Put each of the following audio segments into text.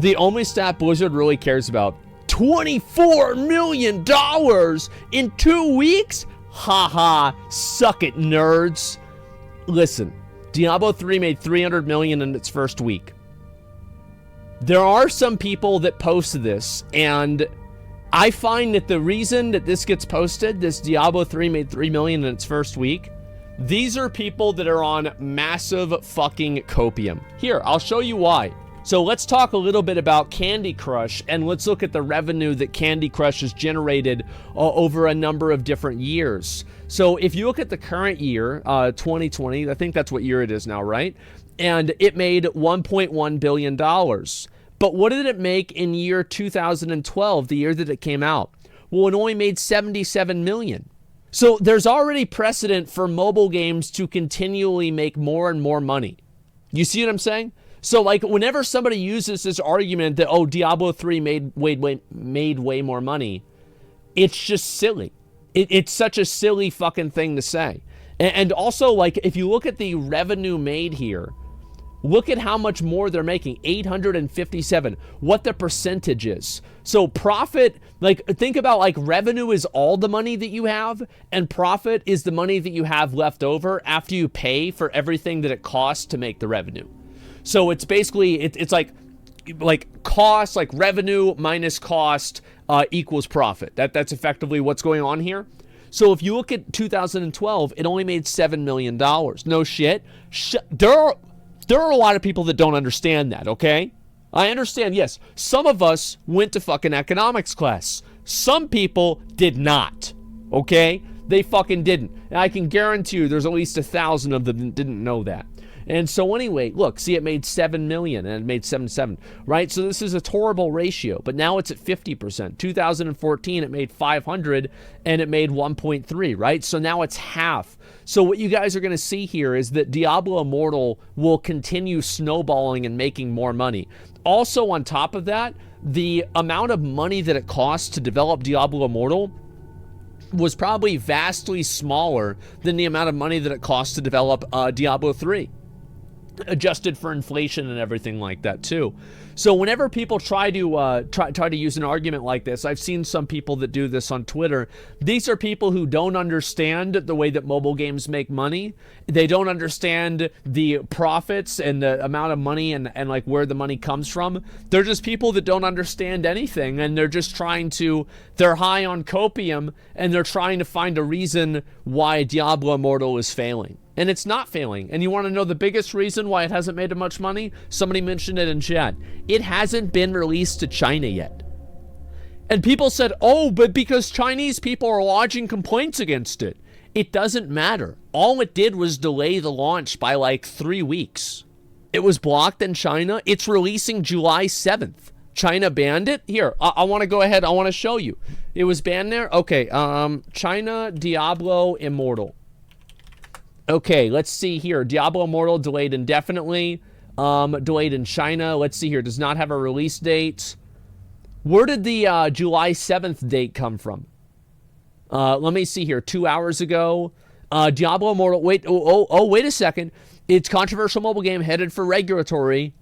The only stat Blizzard really cares about. $24 million in 2 weeks? Haha, suck it, nerds. Listen, Diablo 3 made $300 million in its first week. There are some people that post this, and I find that the reason that this gets posted, this Diablo 3 made $3 million in its first week, these are people that are on massive fucking copium. Here, I'll show you why. So let's talk a little bit about Candy Crush, and let's look at the revenue that Candy Crush has generated over a number of different years. So if you look at the current year, 2020, I think that's what year it is now, right? And it made $1.1 billion. But what did it make in year 2012, the year that it came out? Well, it only made $77 million. So there's already precedent for mobile games to continually make more and more money. You see what I'm saying? So, like, whenever somebody uses this argument that, oh, Diablo 3 made way more money, it's just silly. It's such a silly fucking thing to say. And also, like, if you look at the revenue made here, look at how much more they're making, 857, what the percentage is. So profit, like, think about, like, revenue is all the money that you have, and profit is the money that you have left over after you pay for everything that it costs to make the revenue. So it's basically, it's like cost, like revenue minus cost equals profit. That's effectively what's going on here. So if you look at 2012, it only made $7 million. No shit. There are a lot of people that don't understand that, okay? I understand, yes, some of us went to fucking economics class. Some people did not, okay? They fucking didn't. And I can guarantee you there's at least 1,000 of them that didn't know that. And so anyway, look, see, it made 7 million and it made 7.7, right? So this is a horrible ratio, but now it's at 50%. 2014, it made 500 and it made 1.3, right? So now it's half. So what you guys are going to see here is that Diablo Immortal will continue snowballing and making more money. Also, on top of that, the amount of money that it costs to develop Diablo Immortal was probably vastly smaller than the amount of money that it costs to develop Diablo 3. Adjusted for inflation and everything like that too. So whenever people try to use an argument like this, I've seen some people that do this on Twitter. These are people who don't understand the way that mobile games make money. They don't understand the profits and the amount of money and like where the money comes from. They're just people that don't understand anything, and they're just they're high on copium, and they're trying to find a reason why Diablo Immortal is failing. And it's not failing. And you want to know the biggest reason why it hasn't made much money? Somebody mentioned it in chat. It hasn't been released to China yet. And people said, oh, but because Chinese people are lodging complaints against it. It doesn't matter. All it did was delay the launch by like 3 weeks. It was blocked in China. It's releasing July 7th. China banned it. Here, I want to go ahead. I want to show you. It was banned there. Okay, China Diablo Immortal. Okay, let's see here. Diablo Immortal delayed indefinitely. Delayed in China. Let's see here. Does not have a release date. Where did the July 7th date come from? Let me see here. 2 hours ago. Diablo Immortal. Wait. Wait a second. It's controversial mobile game headed for regulatory.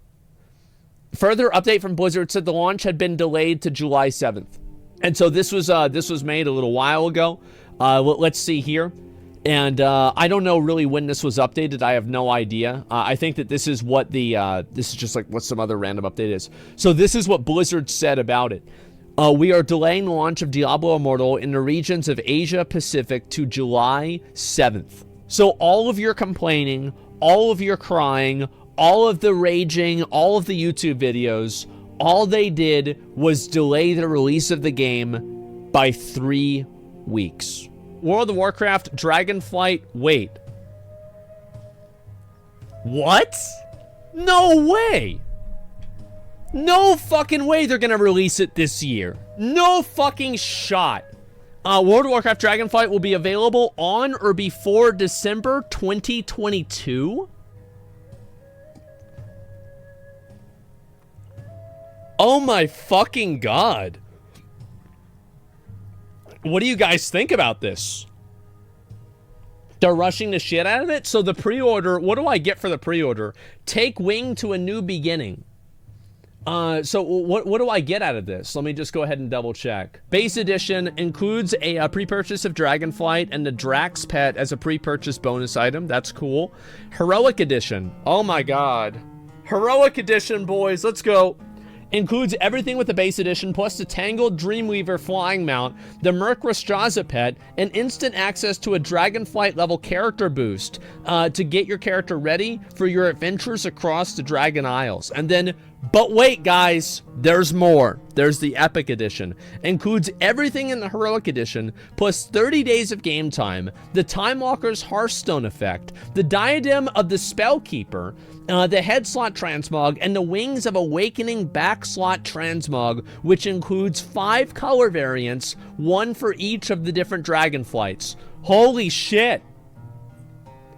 Further update from Blizzard said the launch had been delayed to July 7th. And so this was made a little while ago. Let's see here. And I don't know really when this was updated. I have no idea. I think that this is what this is just like what some other random update is. So this is what Blizzard said about it. We are delaying the launch of Diablo Immortal in the regions of Asia Pacific to July 7th. So all of your complaining, all of your crying, all of the raging, all of the YouTube videos, all they did was delay the release of the game by 3 weeks. World of Warcraft Dragonflight, wait. What? No way! No fucking way they're gonna release it this year. No fucking shot. World of Warcraft Dragonflight will be available on or before December 2022? Oh my fucking god. What do you guys think about this? They're rushing the shit out of it? So the pre-order, what do I get for the pre-order? Take Wing to a New Beginning. So what do I get out of this? Let me just go ahead and double check. Base edition includes a pre-purchase of Dragonflight and the Drax pet as a pre-purchase bonus item. That's cool. Heroic edition. Oh my god. Heroic edition, boys. Let's go. Includes everything with the base edition, plus the Tangled Dreamweaver flying mount, the Merc Rastraza pet, and instant access to a Dragonflight level character boost to get your character ready for your adventures across the Dragon Isles. And then, but wait guys, there's more. There's the Epic Edition. Includes everything in the Heroic Edition, plus 30 days of game time, the Time Walker's Hearthstone effect, the Diadem of the Spellkeeper, the Head Slot Transmog, and the Wings of Awakening Back Slot Transmog, which includes 5 color variants, 1 for each of the different Dragonflights. Holy shit.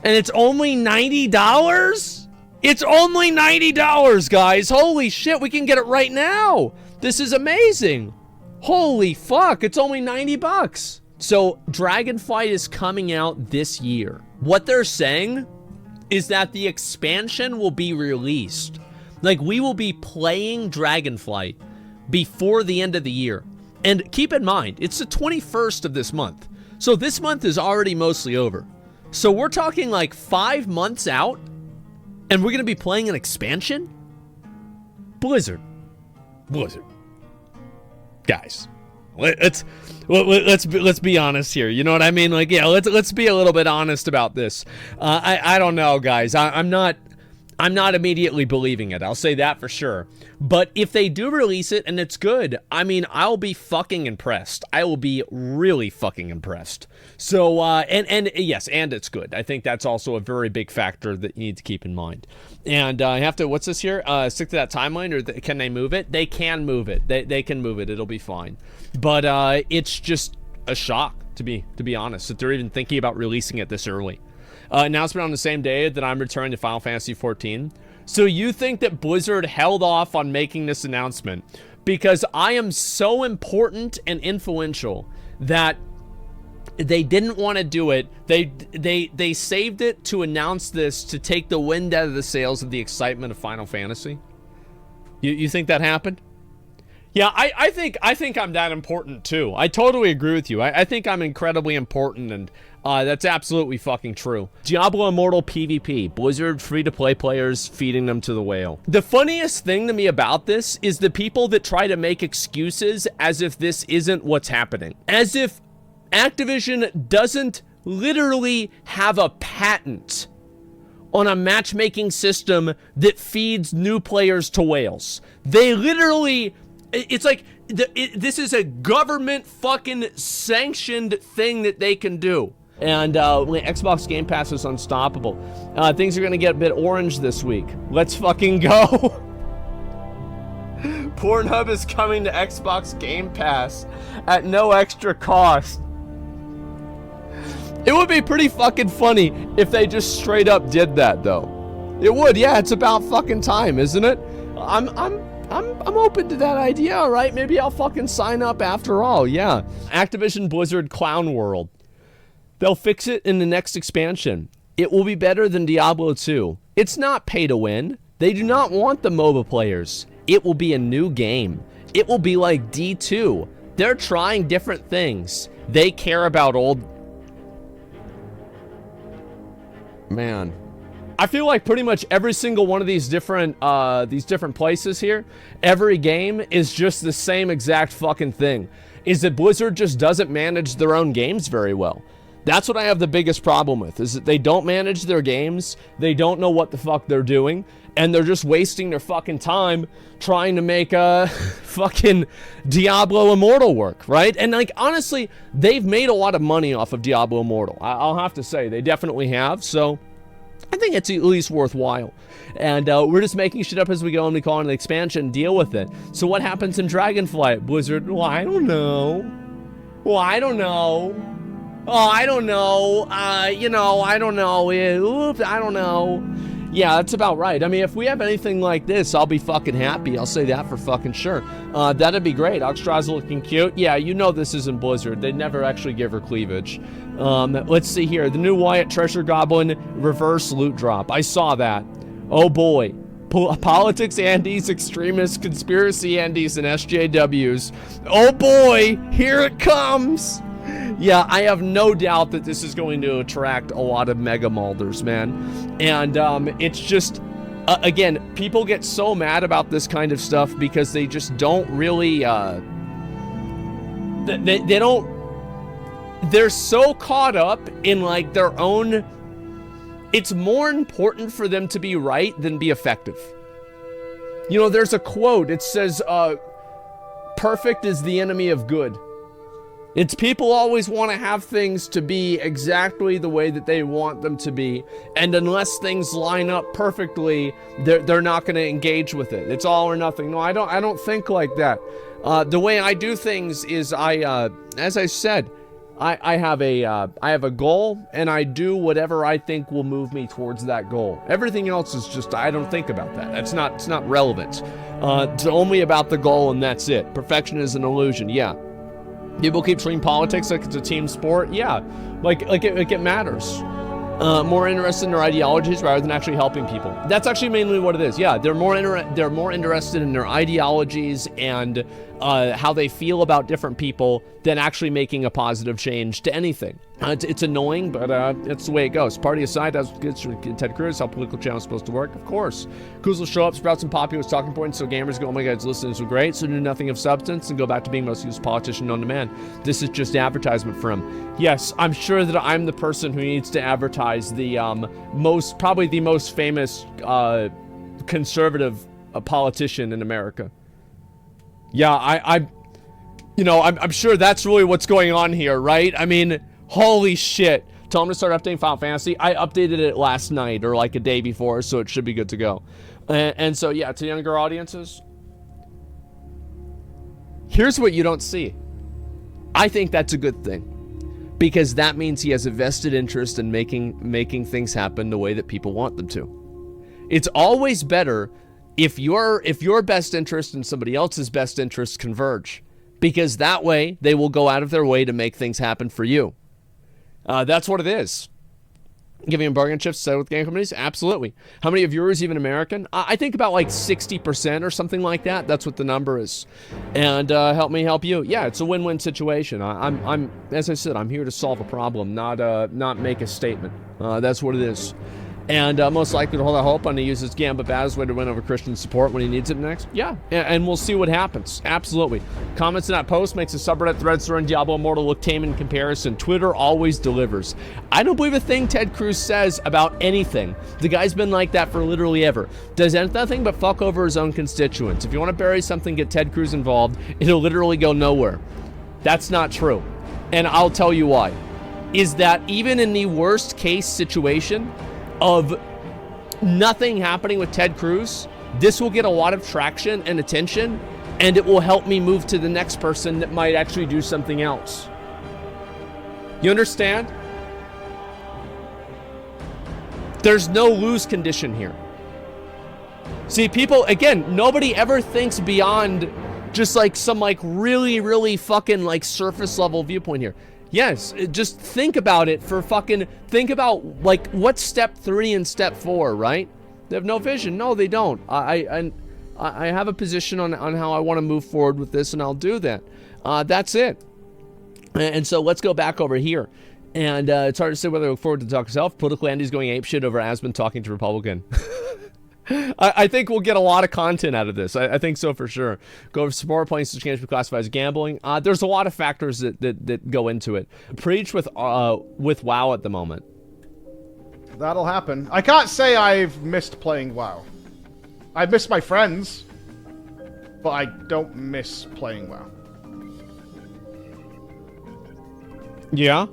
And it's only $90? It's only $90, guys. Holy shit, we can get it right now. This is amazing. Holy fuck, it's only 90 bucks. So Dragonflight is coming out this year. What they're saying is that the expansion will be released. Like, we will be playing Dragonflight before the end of the year. And keep in mind, it's the 21st of this month. So this month is already mostly over. So we're talking like 5 months out, and we're gonna be playing an expansion? Blizzard. Guys, let's be honest here. You know what I mean? Like, yeah, let's be a little bit honest about this. I don't know, guys. I'm not immediately believing it. I'll say that for sure. But if they do release it and it's good, I mean, I'll be fucking impressed. I will be really fucking impressed. So, and yes, and it's good. I think that's also a very big factor that you need to keep in mind. And I have to, what's this here? Stick to that timeline, or can they move it? They can move it. They can move it. It'll be fine. But it's just a shock, to be honest, that they're even thinking about releasing it this early. Announcement on the same day that I'm returning to Final Fantasy XIV. So you think that Blizzard held off on making this announcement because I am so important and influential that they didn't want to do it. They saved it to announce this to take the wind out of the sails of the excitement of Final Fantasy? You think that happened? Yeah, I think I'm that important too. I totally agree with you. I think I'm incredibly important, and that's absolutely fucking true. Diablo Immortal PvP. Blizzard free-to-play players feeding them to the whale. The funniest thing to me about this is the people that try to make excuses as if this isn't what's happening. As if Activision doesn't literally have a patent on a matchmaking system that feeds new players to whales. They literally... It's like, this is a government fucking sanctioned thing that they can do. And when Xbox Game Pass is unstoppable. Things are gonna get a bit orange this week. Let's fucking go. Pornhub is coming to Xbox Game Pass at no extra cost. It would be pretty fucking funny if they just straight up did that, though. It would, yeah, it's about fucking time, isn't it? I'm open to that idea, all right? Maybe I'll fucking sign up after all, yeah. Activision Blizzard Clown World. They'll fix it in the next expansion. It will be better than Diablo 2. It's not pay to win. They do not want the MOBA players. It will be a new game. It will be like D2. They're trying different things. They care about old... Man. I feel like pretty much every single one of these different places here, every game is just the same exact fucking thing. Is that Blizzard just doesn't manage their own games very well. That's what I have the biggest problem with, is that they don't manage their games, they don't know what the fuck they're doing, and they're just wasting their fucking time trying to make fucking Diablo Immortal work, right? And like, honestly, they've made a lot of money off of Diablo Immortal. I'll have to say, they definitely have, so... I think it's at least worthwhile. And we're just making shit up as we go, and we call it an expansion, deal with it. So what happens in Dragonflight? Blizzard, well, I don't know. Well, I don't know. Oh, I don't know. You know, I don't know. Oops, I don't know. Yeah, that's about right. I mean, if we have anything like this, I'll be fucking happy. I'll say that for fucking sure. That'd be great. Oxtra's looking cute. Yeah, you know this isn't Blizzard. They never actually give her cleavage. Let's see here. The new Wyatt Treasure Goblin reverse loot drop. I saw that. Oh boy. Politics Andes, extremists, conspiracy Andes, and SJWs. Oh boy, here it comes. Yeah, I have no doubt that this is going to attract a lot of mega molders, man. And it's just, again, people get so mad about this kind of stuff because they just don't really, they don't, they're so caught up in like their own, it's more important for them to be right than be effective. You know, there's a quote, it says, perfect is the enemy of good. It's people always want to have things to be exactly the way that they want them to be, and unless things line up perfectly, they're not going to engage with it. It's all or nothing. No, I don't think like that. The way I do things is as I said, I have a goal, and I do whatever I think will move me towards that goal. Everything else is just, I don't think about that. It's not relevant. It's only about the goal, and that's it. Perfection is an illusion. Yeah. People keep treating politics like it's a team sport. Yeah, like it matters. More interested in their ideologies rather than actually helping people. That's actually mainly what it is. Yeah, they're more interested in their ideologies and how they feel about different people than actually making a positive change to anything. It's annoying, but it's the way it goes. Party aside, that's good for Ted Cruz, how political channel is supposed to work. Of course, Cruz will show up, sprout some populist talking points, so gamers go, oh my god, it's listening so great, so do nothing of substance and go back to being the most used politician known to man. This is just advertisement for him. Yes, I'm sure that I'm the person who needs to advertise the probably the most famous conservative politician in America. Yeah, I'm sure that's really what's going on here, right? I mean, holy shit. Tell them to start updating Final Fantasy. I updated it last night or like a day before, so it should be good to go. And so, yeah, to younger audiences, here's what you don't see. I think that's a good thing, because that means he has a vested interest in making things happen the way that people want them to. It's always better if your best interest and somebody else's best interest converge, because that way they will go out of their way to make things happen for you. That's what it is. Giving them bargain chips to settle with game companies? Absolutely. How many of yours even American? I think about like 60% or something like that. That's what the number is. And help me help you. Yeah, it's a win-win situation. I'm as I said, I'm here to solve a problem, not make a statement. That's what it is. And most likely to hold out hope on to use his Gambit Bat as a way to win over Christian support when he needs it next. Yeah, and we'll see what happens. Absolutely. Comments in that post makes the subreddit thread surrounding Diablo Immortal look tame in comparison. Twitter always delivers. I don't believe a thing Ted Cruz says about anything. The guy's been like that for literally ever. Does nothing but fuck over his own constituents. If you want to bury something, get Ted Cruz involved. It'll literally go nowhere. That's not true. And I'll tell you why. Is that even in the worst case situation of nothing happening with Ted Cruz, this will get a lot of traction and attention, and it will help me move to the next person that might actually do something else. You understand? There's no lose condition here. See, people, again, nobody ever thinks beyond just like some like really, really fucking like surface level viewpoint here. Yes, just think about it for think about like what's step 3 and step 4, right? They have no vision. No, they don't. I have a position on how I want to move forward with this, and I'll do that. That's it. And so let's go back over here. And it's hard to say whether I look forward to the talk itself. Political Andy's going apeshit over Asmon talking to Republican. I think we'll get a lot of content out of this. I think so for sure. Go over support points to change be classified as gambling. There's a lot of factors that go into it. Preach with WoW at the moment. That'll happen. I can't say I've missed playing WoW. I've missed my friends, but I don't miss playing WoW. Yeah?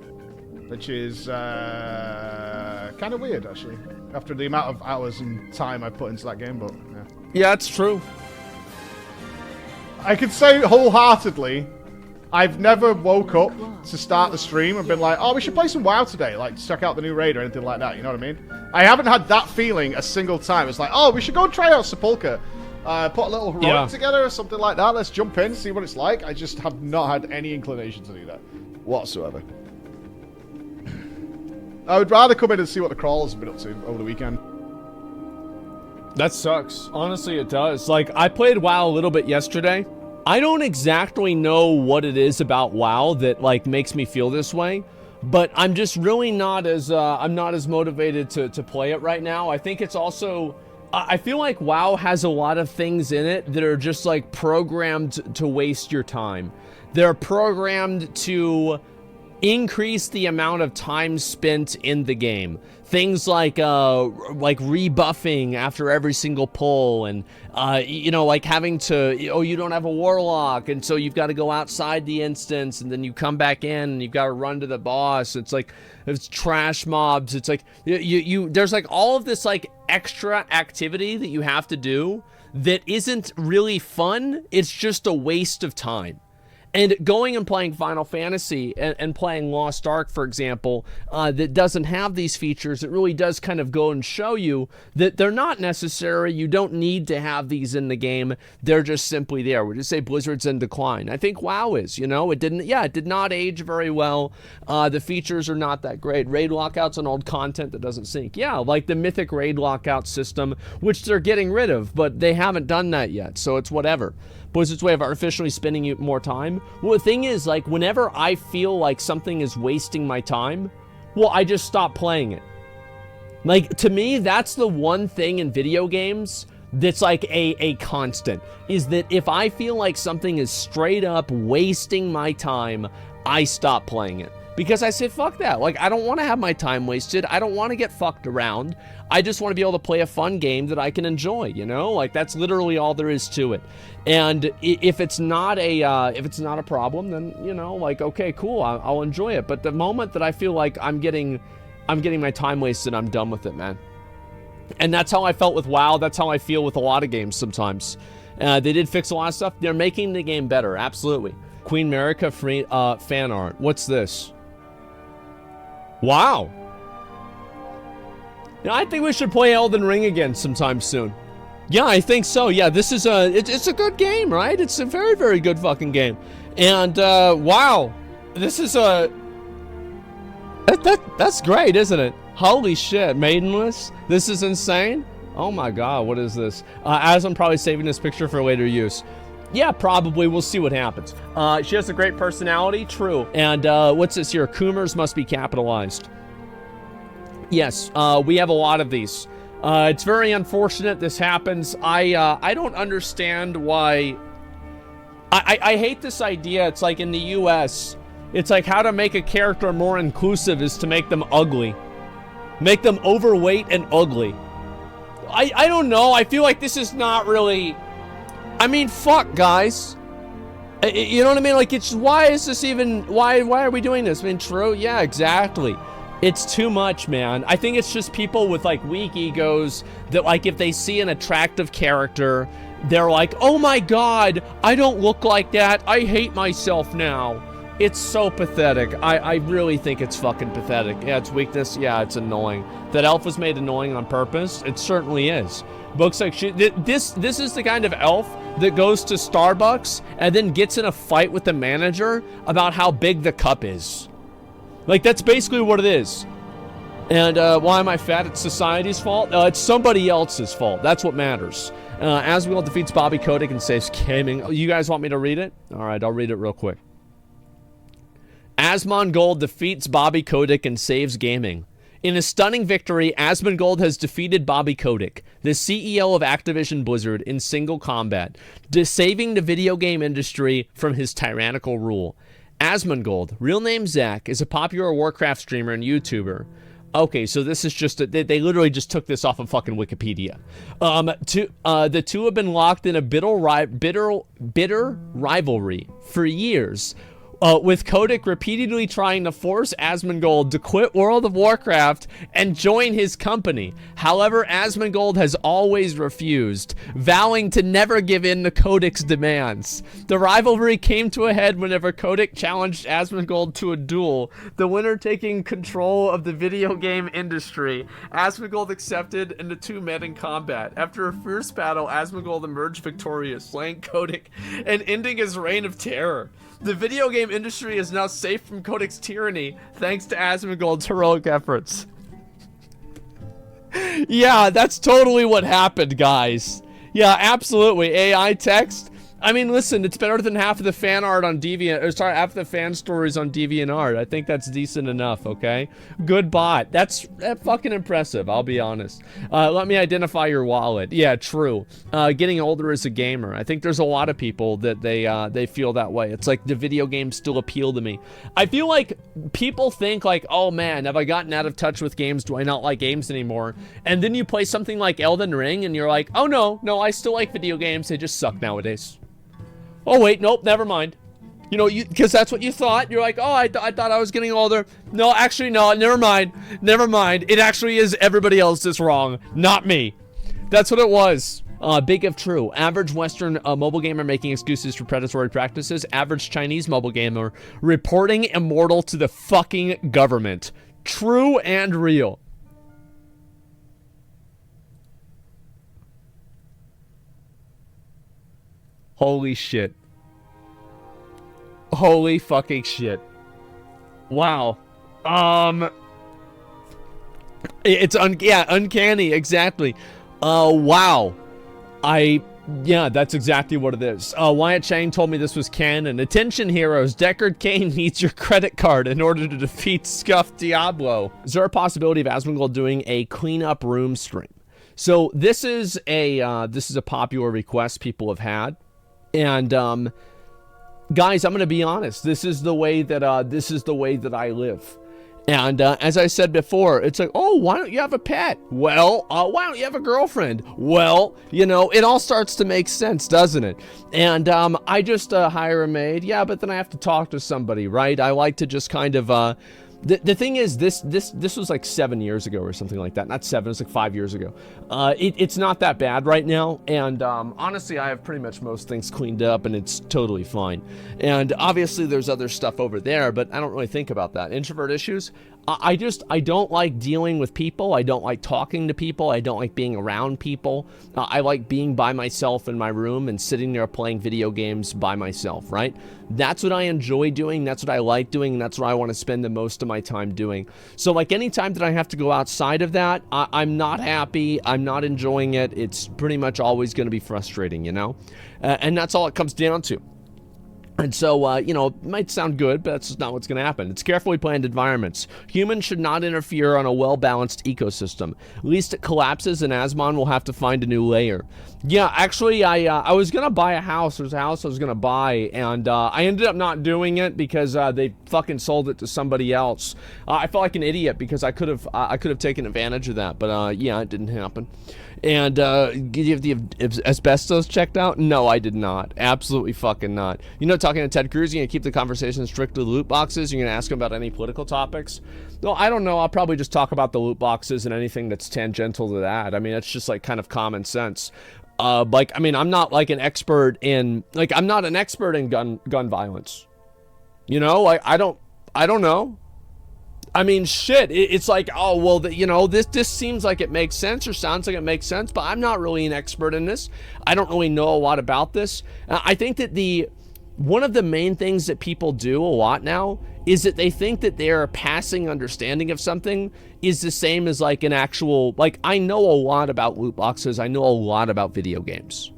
Which is kind of weird, actually. After the amount of hours and time I put into that game, but yeah. Yeah, it's true. I could say wholeheartedly, I've never woke up to start the stream and been like, oh, we should play some WoW today, like check out the new raid or anything like that, you know what I mean? I haven't had that feeling a single time. It's like, oh, we should go try out Sepulchre. Put a little heroic together or something like that. Let's jump in, see what it's like. I just have not had any inclination to do that whatsoever. I would rather come in and see what the crawlers have been up to over the weekend. That sucks. Honestly, it does. Like, I played WoW a little bit yesterday. I don't exactly know what it is about WoW that, like, makes me feel this way, but I'm just really not as, I'm not as motivated to play it right now. I think it's also, I feel like WoW has a lot of things in it that are just, like, programmed to waste your time. They're programmed to increase the amount of time spent in the game. Things like rebuffing after every single pull, and you know, like having to, oh, you don't have a warlock, and so you've got to go outside the instance, and then you come back in and you've got to run to the boss. It's like, it's trash mobs. It's like you there's like all of this like extra activity that you have to do that isn't really fun. It's just a waste of time. And going and playing Final Fantasy and playing Lost Ark, for example, that doesn't have these features, it really does kind of go and show you that they're not necessary. You don't need to have these in the game. They're just simply there. We just say Blizzard's in decline. I think WoW is, you know, it did not age very well. The features are not that great. Raid lockouts on old content that doesn't sync. Yeah, like the Mythic raid lockout system, which they're getting rid of, but they haven't done that yet, so it's whatever. Blizzard's way of artificially spending you more time. Well, the thing is, like, whenever I feel like something is wasting my time, well, I just stop playing it. Like, to me, that's the one thing in video games that's like a constant, is that if I feel like something is straight up wasting my time, I stop playing it. Because I say, fuck that. Like, I don't want to have my time wasted. I don't want to get fucked around. I just want to be able to play a fun game that I can enjoy, you know? Like, that's literally all there is to it. And if it's not a problem, then, you know, like, okay, cool, I'll enjoy it. But the moment that I feel like I'm getting my time wasted, I'm done with it, man. And that's how I felt with WoW. That's how I feel with a lot of games sometimes. They did fix a lot of stuff. They're making the game better, absolutely. Queen America fan art. What's this? Wow. You know, I think we should play Elden Ring again sometime soon. Yeah, I think so. Yeah, this is it's a good game, right? It's a very, very good fucking game. And wow, this is that's great, isn't it? Holy shit, Maidenless. This is insane. Oh my god, what is this? As I'm probably saving this picture for later use. Yeah, probably. We'll see what happens. She has a great personality, true. And what's this here? Coomers must be capitalized. Yes, we have a lot of these. It's very unfortunate this happens. I don't understand why. I hate this idea. It's like in the US, it's like how to make a character more inclusive is to make them ugly. Make them overweight and ugly. I don't know. I feel like this is not really... I mean, fuck, guys. You know what I mean? Like, it's... Why is this even... Why are we doing this? I mean, true? Yeah, exactly. It's too much, man. I think it's just people with, like, weak egos that, like, if they see an attractive character, they're like, oh my god, I don't look like that. I hate myself now. It's so pathetic. I really think it's fucking pathetic. Yeah, it's weakness. Yeah, it's annoying. That elf was made annoying on purpose. It certainly is. Looks like shit. This is the kind of elf that goes to Starbucks and then gets in a fight with the manager about how big the cup is. Like, that's basically what it is. And why am I fat? It's society's fault? It's somebody else's fault. That's what matters. Asmongold defeats Bobby Kotick and saves gaming. Oh, you guys want me to read it? All right, I'll read it real quick. Asmongold defeats Bobby Kotick and saves gaming. In a stunning victory, Asmongold has defeated Bobby Kotick, the CEO of Activision Blizzard, in single combat, saving the video game industry from his tyrannical rule. Asmongold, real name Zach, is a popular Warcraft streamer and YouTuber. Okay, so this is just... They literally just took this off of fucking Wikipedia. The two have been locked in a bitter rivalry for years, with Kotick repeatedly trying to force Asmongold to quit World of Warcraft and join his company. However, Asmongold has always refused, vowing to never give in to Kotick's demands. The rivalry came to a head whenever Kotick challenged Asmongold to a duel, the winner taking control of the video game industry. Asmongold accepted, and the two met in combat. After a fierce battle, Asmongold emerged victorious, slaying Kotick and ending his reign of terror. The video game industry is now safe from Kotick's tyranny, thanks to Asmongold's heroic efforts. Yeah, that's totally what happened, guys. Yeah, absolutely. AI text. I mean, listen, it's better than half of the fan art on Deviant, or sorry, half of the fan stories on DeviantArt. I think that's decent enough, okay? Good bot. That's fucking impressive, I'll be honest. Let me identify your wallet. Yeah, true. Getting older as a gamer. I think there's a lot of people that they feel that way. It's like the video games still appeal to me. I feel like people think like, oh man, have I gotten out of touch with games? Do I not like games anymore? And then you play something like Elden Ring and you're like, oh no, I still like video games. They just suck nowadays. Oh, wait, nope, never mind. You know, because that's what you thought. You're like, oh, I thought I was getting older. No, actually, no, never mind. Never mind. It actually is everybody else that's wrong, not me. That's what it was. Big if true. Average Western mobile gamer making excuses for predatory practices. Average Chinese mobile gamer reporting Immortal to the fucking government. True and real. Holy shit. Holy fucking shit. Wow. It's uncanny, exactly. Wow. Yeah, that's exactly what it is. Wyatt Chang told me this was canon. Attention heroes, Deckard Cain needs your credit card in order to defeat scuffed Diablo. Is there a possibility of Asmongold doing a cleanup room stream? So this is a popular request people have had. And guys, I'm gonna be honest. This is the way that I live. And as I said before, it's like, oh, why don't you have a pet? Well, why don't you have a girlfriend? Well, you know, it all starts to make sense, doesn't it? And I just hire a maid. Yeah, but then I have to talk to somebody, right? I like to just kind of the thing is, this was like 7 years ago or something like that. Not 7, it was like 5 years ago. It's not that bad right now, and honestly, I have pretty much most things cleaned up, and it's totally fine. And obviously, there's other stuff over there, but I don't really think about that. Introvert issues. I don't like dealing with people. I don't like talking to people. I don't like being around people. I like being by myself in my room and sitting there playing video games by myself, right? That's what I enjoy doing. That's what I like doing. And that's what I want to spend the most of my time doing. So like any time that I have to go outside of that, I'm not happy. I'm not enjoying it. It's pretty much always going to be frustrating, you know? And that's all it comes down to. And so, you know, it might sound good, but that's just not what's going to happen. It's carefully planned environments. Humans should not interfere on a well-balanced ecosystem. At least it collapses and Asmon will have to find a new layer. Yeah, actually, I was going to buy a house. There's a house I was going to buy, and I ended up not doing it because they fucking sold it to somebody else. I felt like an idiot because I could have taken advantage of that, but yeah, it didn't happen. And did you have the asbestos checked out? No, I did not. Absolutely fucking not. You know, talking to Ted Cruz, you're going to keep the conversation strict to the loot boxes? You're going to ask him about any political topics? No, I don't know. I'll probably just talk about the loot boxes and anything that's tangential to that. I mean, it's just like kind of common sense. Like, I mean, I'm not like an expert in, like, I'm not an expert in gun violence. You know, like, I don't know. I mean, shit, it's like, oh, well, you know, this seems like it makes sense or sounds like it makes sense, but I'm not really an expert in this. I don't really know a lot about this. I think that one of the main things that people do a lot now is that they think that their passing understanding of something is the same as like an actual, like, I know a lot about loot boxes. I know a lot about video games.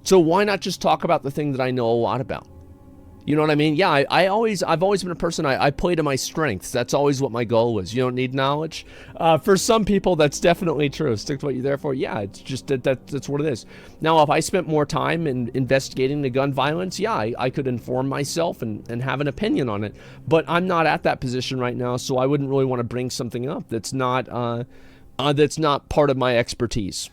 So why not just talk about the thing that I know a lot about? You know what I mean? Yeah, I've always been a person, I play to my strengths. That's always what my goal was. You don't need knowledge. For some people, that's definitely true. Stick to what you're there for. Yeah, it's just that's what it is. Now, if I spent more time in investigating the gun violence, yeah, I could inform myself and have an opinion on it. But I'm not at that position right now, so I wouldn't really want to bring something up that's not part of my expertise.